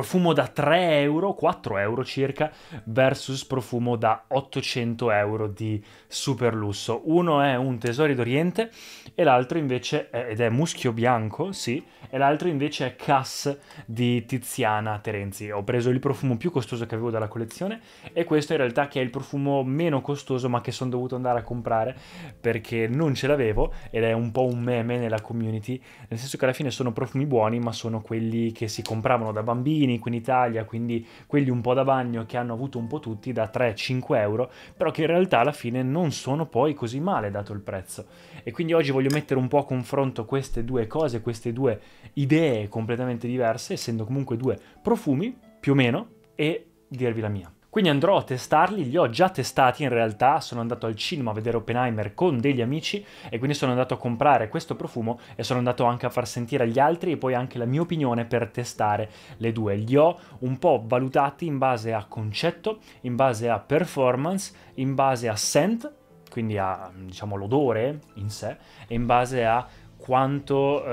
profumo da 3 euro, 4 euro circa, versus profumo da 800 euro di super lusso. Uno è un Tesori d'Oriente e l'altro invece ed è muschio bianco, sì, e l'altro invece è Cass di Tiziana Terenzi. Ho preso il profumo più costoso che avevo dalla collezione e questo in realtà che è il profumo meno costoso, ma che sono dovuto andare a comprare perché non ce l'avevo, ed è un po' un meme nella community, nel senso che alla fine sono profumi buoni, ma sono quelli che si compravano da bambini qui in Italia, quindi quelli un po' da bagno che hanno avuto un po' tutti da 3-5 euro, però che in realtà alla fine non sono poi così male dato il prezzo. E quindi oggi voglio mettere un po' a confronto queste due cose, queste due idee completamente diverse, essendo comunque due profumi, più o meno, e dirvi la mia. Quindi andrò a testarli, li ho già testati in realtà, sono andato al cinema a vedere Oppenheimer con degli amici e quindi sono andato a comprare questo profumo e sono andato anche a far sentire agli altri e poi anche la mia opinione per testare le due. Li ho un po' valutati in base a concetto, in base a performance, in base a scent, quindi a, diciamo, l'odore in sé, e in base a quanto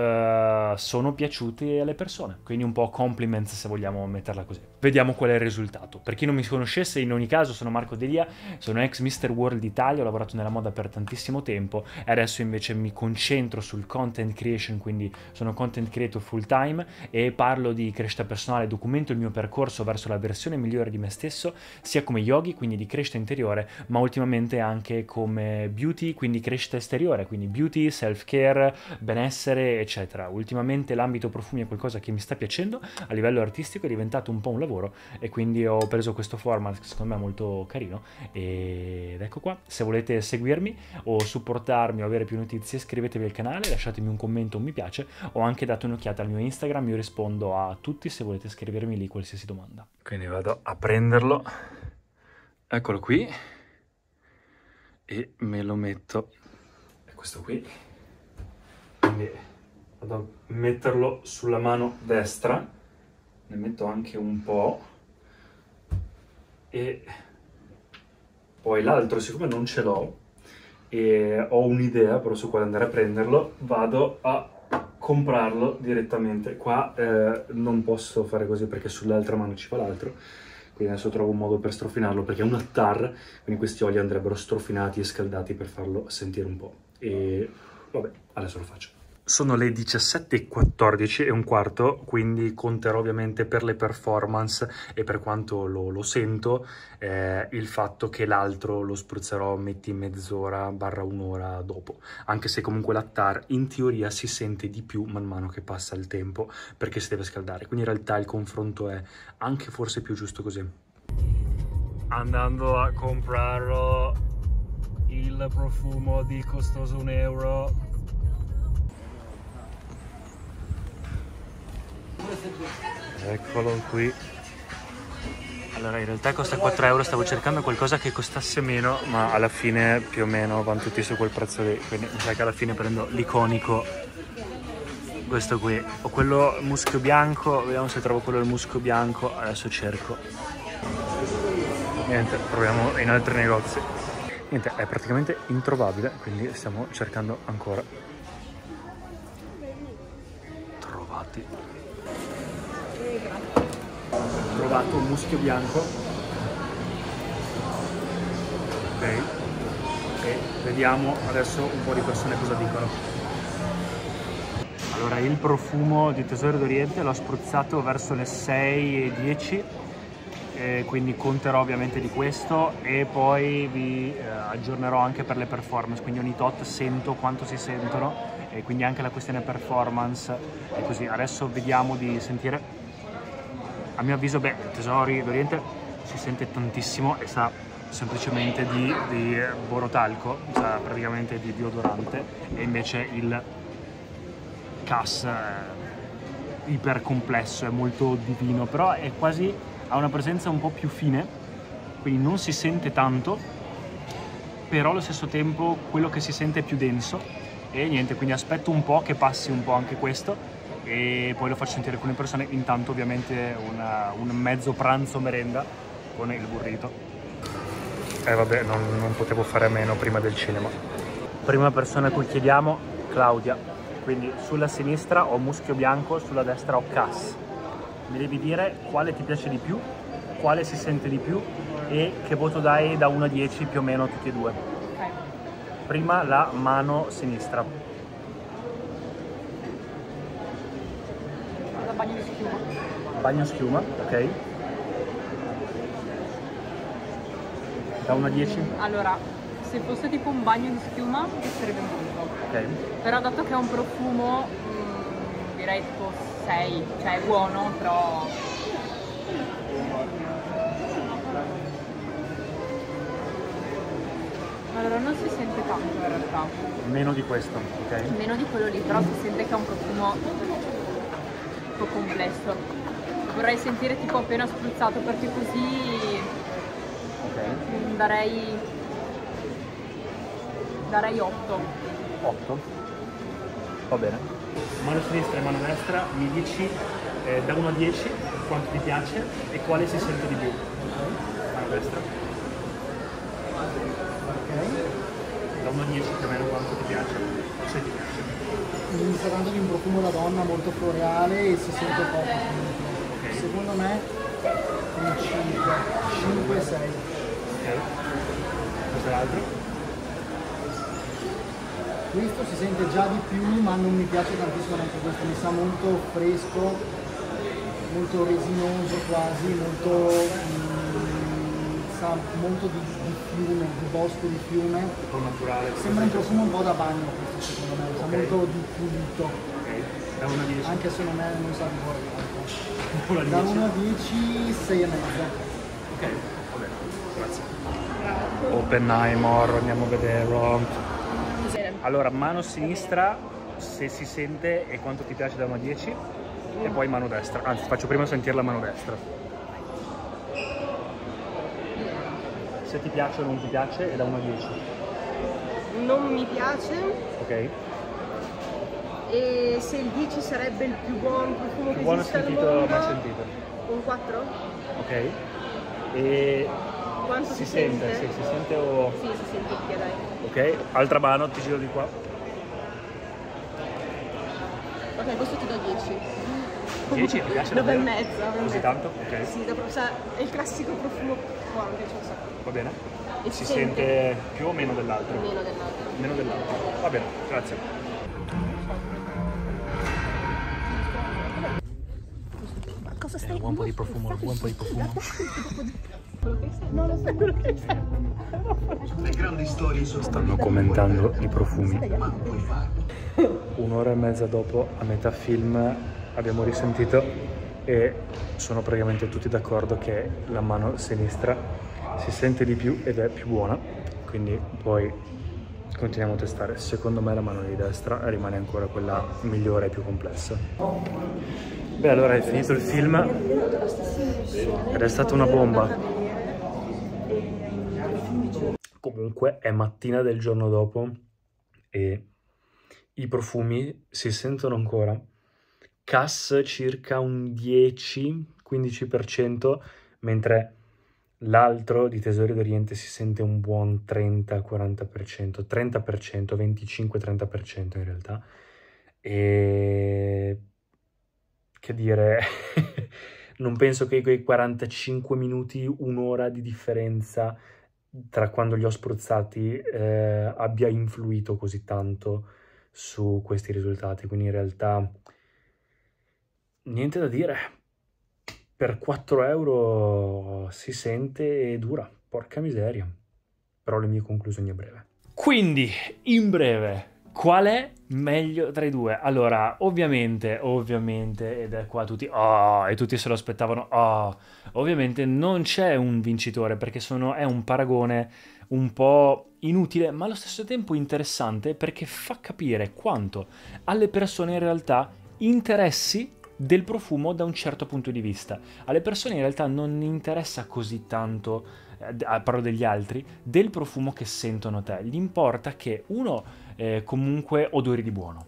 sono piaciuti alle persone, quindi un po' compliments se vogliamo metterla così. Vediamo qual è il risultato. Per chi non mi conoscesse, in ogni caso sono Marco Delia, sono ex Mr. World Italia, ho lavorato nella moda per tantissimo tempo e adesso invece mi concentro sul content creation, quindi sono content creator full time e parlo di crescita personale, documento il mio percorso verso la versione migliore di me stesso, sia come yogi, quindi di crescita interiore, ma ultimamente anche come beauty, quindi crescita esteriore, quindi beauty, self-care, benessere, eccetera. Ultimamente l'ambito profumi è qualcosa che mi sta piacendo, a livello artistico è diventato un po' un lavoro e quindi ho preso questo format che secondo me è molto carino ed ecco qua. Se volete seguirmi o supportarmi o avere più notizie, iscrivetevi al canale, lasciatemi un commento, un mi piace o anche date un'occhiata al mio Instagram, io rispondo a tutti se volete scrivermi lì qualsiasi domanda. Quindi vado a prenderlo, eccolo qui, e me lo metto, è questo qui. Quindi vado a metterlo sulla mano destra, ne metto anche un po' e poi l'altro, siccome non ce l'ho e ho un'idea però su quale andare a prenderlo, vado a comprarlo direttamente. Qua non posso fare così perché sull'altra mano ci va l'altro, quindi adesso trovo un modo per strofinarlo perché è un attar, quindi questi oli andrebbero strofinati e scaldati per farlo sentire un po'. E vabbè, adesso lo faccio. Sono le 17:14 e un quarto, quindi conterò ovviamente per le performance e per quanto lo sento il fatto che l'altro lo spruzzerò metti mezz'ora barra un'ora dopo, anche se comunque l'attar in teoria si sente di più man mano che passa il tempo perché si deve scaldare, quindi in realtà il confronto è anche forse più giusto così. Andando a comprarlo il profumo di costoso 1 euro. Eccolo qui. Allora in realtà costa 4 euro, stavo cercando qualcosa che costasse meno, ma alla fine più o meno vanno tutti su quel prezzo lì, quindi mi sa che alla fine prendo l'iconico, questo qui, o quello muschio bianco, vediamo se trovo quello del muschio bianco, adesso cerco. Niente, proviamo in altri negozi. Niente, è praticamente introvabile, quindi stiamo cercando ancora. Trovati. Ho trovato un muschio bianco, ok, e vediamo adesso un po' di persone cosa dicono. Allora, il profumo di Tesori d'Oriente l'ho spruzzato verso le 6:10, quindi conterò ovviamente di questo e poi vi aggiornerò anche per le performance, quindi ogni tot sento quanto si sentono e quindi anche la questione performance e così. Adesso vediamo di sentire. A mio avviso, Tesori d'Oriente si sente tantissimo e sa semplicemente di borotalco, sa praticamente di deodorante, e invece il Cass è iper complesso, è molto divino, però è quasi, ha una presenza un po' più fine, quindi non si sente tanto, però allo stesso tempo quello che si sente è più denso e niente, quindi aspetto un po' che passi un po' anche questo e poi lo faccio sentire con le persone. Intanto ovviamente un mezzo pranzo merenda con il burrito. Vabbè, non potevo fare a meno prima del cinema. Prima persona a cui chiediamo, Claudia. Quindi sulla sinistra ho muschio bianco, sulla destra ho Cass. mi devi dire quale ti piace di più, quale si sente di più e che voto dai da 1 a 10 più o meno tutti e due. Ok. Prima la mano sinistra. Da bagno di schiuma. Bagno schiuma, ok. Da 1 a 10? Allora, se fosse tipo un bagno di schiuma, mi sarebbe molto. Ok. Però dato che è un profumo, direi tipo 6, cioè è buono, però... Allora non si sente tanto in realtà, Meno di questo, ok. meno di quello lì, però si sente che è un profumo un po' complesso. Vorrei sentire tipo appena spruzzato, perché così Ok. darei 8. 8. Va bene. Mano sinistra e mano destra, mi dici da 1 a 10 quanto ti piace e quale si sente di più. Mano destra. Da 1 a 10 più o meno quanto ti piace, se ti piace. Mi sta dando di un profumo da donna molto floreale e si sente poco. Ok. Secondo me un 5, 6. Ok. Cos'altro? Questo si sente già di più, ma non mi piace tantissimo neanche questo, mi sa molto fresco, molto resinoso quasi, molto, sa molto di fiume, di bosco di fiume. Un po' naturale. Sembra un profumo un po' da bagno questo secondo me, sa Ok. molto di pulito, Ok. Da 1 a 10. anche se non sa di buono. 1 a 10. Da 1 a 10, 6 e mezzo. Ok, va bene, grazie. Oppenheimer, andiamo a vederlo. Allora, mano sinistra, se si sente e quanto ti piace da 1 a 10, e poi mano destra. Anzi, faccio prima sentire la mano destra. Se ti piace o non ti piace, è da 1 a 10. Non mi piace, Ok? e se il 10 sarebbe il più buon profumo che Buono esiste al sentito, mondo, mai sentito. un 4? Ok? E Quanto si sente? Sì, si sente o... Sì, si sente via, dai. Ok, altra mano, ti giro di qua. Ok, questo ti do 10. 10 ti piace 9 e davvero? mezzo. Così tanto? Ok, Sì, è il classico profumo buono, mi piace un sacco. va bene. E Si sente più o meno dell'altro? meno dell'altro. Meno dell'altro. Va bene, grazie. Ma cosa stai Vuoi un po' di profumo? Vuoi un po' di profumo? Non lo so quello che sei. Le grandi storie sono Stanno commentando i profumi. 1 ora e mezza dopo, a metà film, abbiamo risentito e sono praticamente tutti d'accordo che la mano sinistra si sente di più ed è più buona, quindi poi continuiamo a testare. Secondo me la mano di destra rimane ancora quella migliore e più complessa. Beh, allora è finito il film ed è stata una bomba. Comunque è mattina del giorno dopo e i profumi si sentono ancora. Cass circa un 10-15%, mentre l'altro di Tesori d'Oriente si sente un buon 30-40%, 30%, 25-30% in realtà. E che dire, non penso che quei 45 minuti, un'ora di differenza tra quando li ho spruzzati abbia influito così tanto su questi risultati, quindi in realtà niente da dire. Per 4 euro si sente e dura, porca miseria. Però le mie conclusioni a breve. Quindi, in breve, qual è meglio tra i due? Allora, ovviamente, ed è qua tutti, e tutti se lo aspettavano, ovviamente non c'è un vincitore, perché è un paragone un po' inutile, ma allo stesso tempo interessante, perché fa capire quanto alle persone in realtà interessi del profumo da un certo punto di vista. Alle persone in realtà non interessa così tanto, parlo degli altri, del profumo che sentono a te. Gli importa che uno comunque odori di buono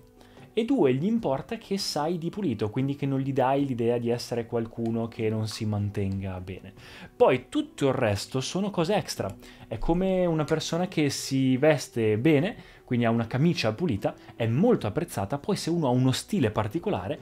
e due gli importa che sai di pulito, quindi che non gli dai l'idea di essere qualcuno che non si mantenga bene. Poi tutto il resto sono cose extra. È come una persona che si veste bene, quindi ha una camicia pulita, è molto apprezzata. Poi se uno ha uno stile particolare,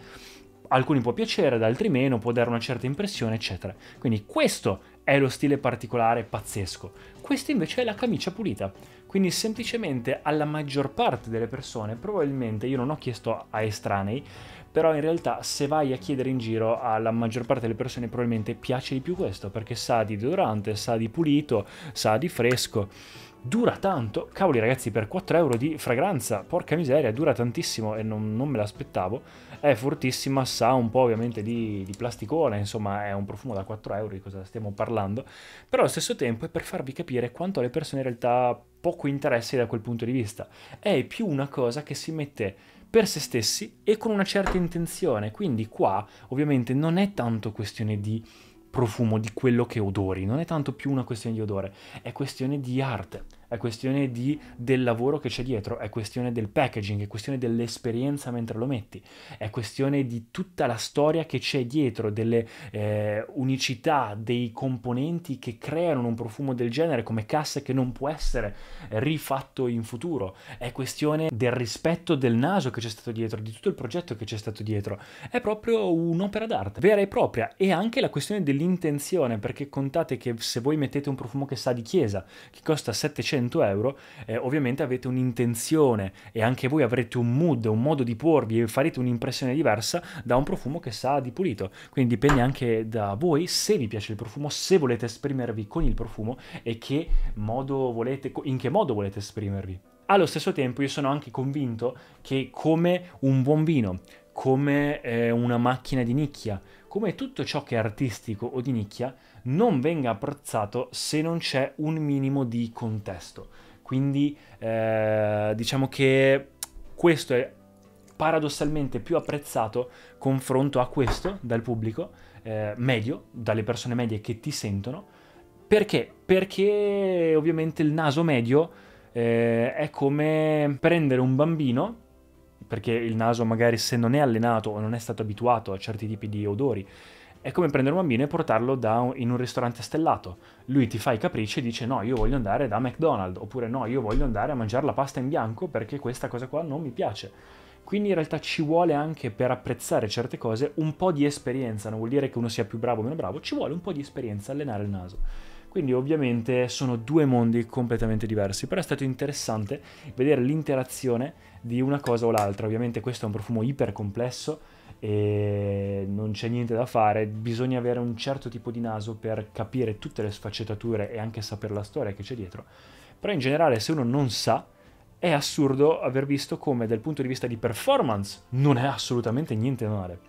alcuni può piacere, ad altri meno, può dare una certa impressione, eccetera. Quindi questo è lo stile particolare pazzesco. Questo invece è la camicia pulita. Quindi semplicemente alla maggior parte delle persone, probabilmente, io non ho chiesto a estranei, però in realtà se vai a chiedere in giro alla maggior parte delle persone probabilmente piace di più questo, perché sa di deodorante, sa di pulito, sa di fresco, dura tanto. Cavoli ragazzi, per 4 euro di fragranza, porca miseria, dura tantissimo e non me l'aspettavo. È fortissima, sa un po' ovviamente di plasticone, insomma è un profumo da 4 euro, di cosa stiamo parlando, però allo stesso tempo è per farvi capire quanto alle persone in realtà poco interessi da quel punto di vista. È più una cosa che si mette per se stessi e con una certa intenzione, quindi qua ovviamente non è tanto questione di profumo, di quello che odori, non è tanto più una questione di odore, è questione di arte, è questione del lavoro che c'è dietro, è questione del packaging, è questione dell'esperienza mentre lo metti, è questione di tutta la storia che c'è dietro, delle unicità, dei componenti che creano un profumo del genere come casse che non può essere rifatto in futuro, è questione del rispetto del naso che c'è stato dietro, di tutto il progetto che c'è stato dietro, è proprio un'opera d'arte vera e propria, e anche la questione dell'intenzione, perché contate che se voi mettete un profumo che sa di chiesa, che costa 700 euro, ovviamente avete un'intenzione e anche voi avrete un mood, un modo di porvi e farete un'impressione diversa da un profumo che sa di pulito. Quindi dipende anche da voi se vi piace il profumo, se volete esprimervi con il profumo e in che modo volete esprimervi. Allo stesso tempo io sono anche convinto che come un buon vino, come una macchina di nicchia, come tutto ciò che è artistico o di nicchia, non venga apprezzato se non c'è un minimo di contesto. Quindi diciamo che questo è paradossalmente più apprezzato confronto a questo dal pubblico medio, dalle persone medie che ti sentono. Perché? Perché ovviamente il naso medio è come prendere un bambino, perché il naso magari se non è allenato o non è stato abituato a certi tipi di odori, è come prendere un bambino e portarlo in un ristorante stellato. Lui ti fa i capricci e dice no, io voglio andare da McDonald's, oppure no, io voglio andare a mangiare la pasta in bianco perché questa cosa qua non mi piace. Quindi in realtà ci vuole anche, per apprezzare certe cose, un po' di esperienza. Non vuol dire che uno sia più bravo o meno bravo, ci vuole un po' di esperienza, allenare il naso. Quindi ovviamente sono due mondi completamente diversi, però è stato interessante vedere l'interazione di una cosa o l'altra. Ovviamente questo è un profumo iper complesso e non c'è niente da fare, bisogna avere un certo tipo di naso per capire tutte le sfaccettature e anche sapere la storia che c'è dietro. Però in generale, se uno non sa, è assurdo aver visto come dal punto di vista di performance non è assolutamente niente male.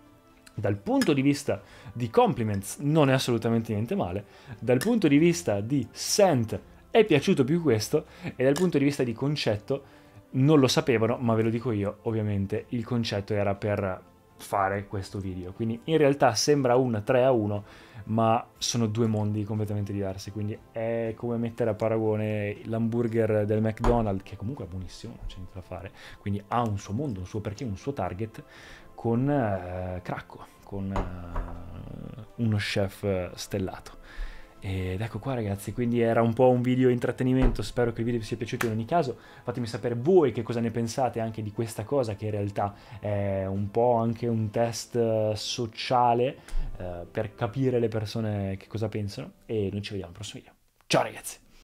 Dal punto di vista di compliments non è assolutamente niente male, dal punto di vista di scent è piaciuto più questo, e dal punto di vista di concetto non lo sapevano, ma ve lo dico io, ovviamente il concetto era per fare questo video, quindi in realtà sembra un 3-1, ma sono due mondi completamente diversi, quindi è come mettere a paragone l'hamburger del McDonald's, che comunque è buonissimo, non c'è niente da fare, quindi ha un suo mondo, un suo perché, un suo target, con Cracco, con uno chef stellato. Ed ecco qua ragazzi, quindi era un po' un video intrattenimento, spero che il video vi sia piaciuto in ogni caso, fatemi sapere voi che cosa ne pensate anche di questa cosa, che in realtà è un po' anche un test sociale per capire le persone che cosa pensano, e noi ci vediamo al prossimo video. Ciao ragazzi!